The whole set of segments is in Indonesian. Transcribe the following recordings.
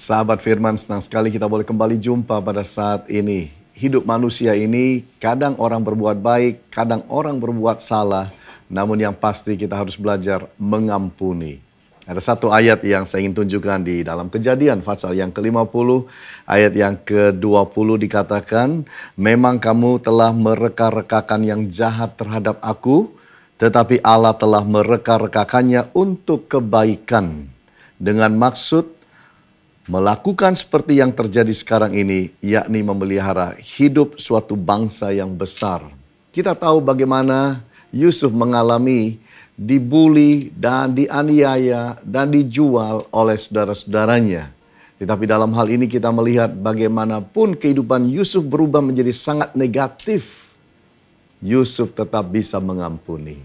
Sahabat Firman, senang sekali kita boleh kembali jumpa pada saat ini. Hidup manusia ini kadang orang berbuat baik, kadang orang berbuat salah. Namun yang pasti kita harus belajar mengampuni. Ada satu ayat yang saya ingin tunjukkan di dalam Kejadian pasal yang ke-50, ayat yang ke-20 dikatakan, memang kamu telah mereka-rekakan yang jahat terhadap aku, tetapi Allah telah mereka-rekakannya untuk kebaikan. Dengan maksud melakukan seperti yang terjadi sekarang ini, yakni memelihara hidup suatu bangsa yang besar. Kita tahu bagaimana Yusuf mengalami dibuli dan dianiaya dan dijual oleh saudara-saudaranya. Tetapi dalam hal ini kita melihat bagaimanapun kehidupan Yusuf berubah menjadi sangat negatif, Yusuf tetap bisa mengampuni.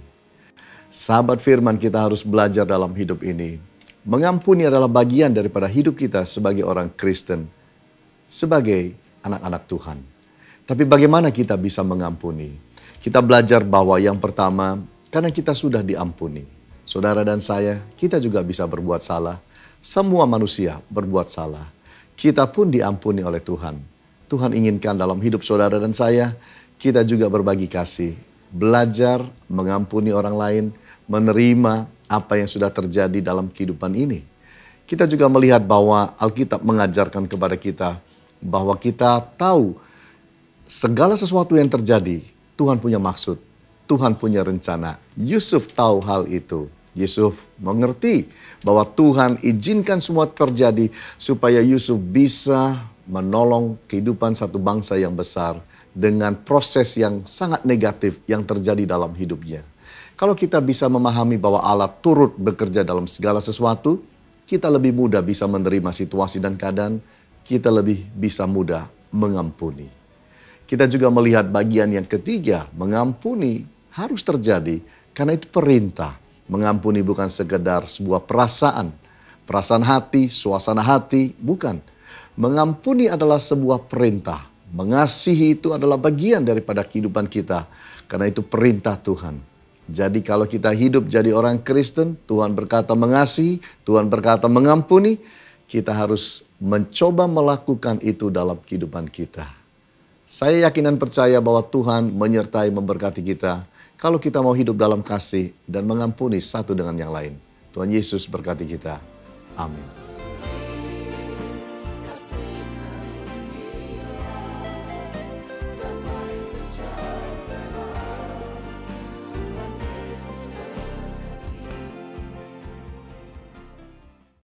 Sahabat Firman, kita harus belajar dalam hidup ini. Mengampuni adalah bagian daripada hidup kita sebagai orang Kristen, sebagai anak-anak Tuhan. Tapi bagaimana kita bisa mengampuni? Kita belajar bahwa yang pertama, karena kita sudah diampuni. Saudara dan saya, kita juga bisa berbuat salah. Semua manusia berbuat salah. Kita pun diampuni oleh Tuhan. Tuhan inginkan dalam hidup saudara dan saya, kita juga berbagi kasih. Belajar mengampuni orang lain, menerima apa yang sudah terjadi dalam kehidupan ini. Kita juga melihat bahwa Alkitab mengajarkan kepada kita bahwa kita tahu segala sesuatu yang terjadi, Tuhan punya maksud, Tuhan punya rencana. Yusuf tahu hal itu. Yusuf mengerti bahwa Tuhan izinkan semua terjadi supaya Yusuf bisa menolong kehidupan satu bangsa yang besar dengan proses yang sangat negatif yang terjadi dalam hidupnya. Kalau kita bisa memahami bahwa Allah turut bekerja dalam segala sesuatu, kita lebih mudah bisa menerima situasi dan keadaan, kita lebih bisa mudah mengampuni. Kita juga melihat bagian yang ketiga, mengampuni harus terjadi karena itu perintah. Mengampuni bukan sekedar sebuah perasaan hati, suasana hati, bukan. Mengampuni adalah sebuah perintah. Mengasihi itu adalah bagian daripada kehidupan kita, karena itu perintah Tuhan. Jadi kalau kita hidup jadi orang Kristen, Tuhan berkata mengasihi, Tuhan berkata mengampuni, kita harus mencoba melakukan itu dalam kehidupan kita. Saya yakin dan percaya bahwa Tuhan menyertai memberkati kita kalau kita mau hidup dalam kasih dan mengampuni satu dengan yang lain. Tuhan Yesus berkati kita. Amin.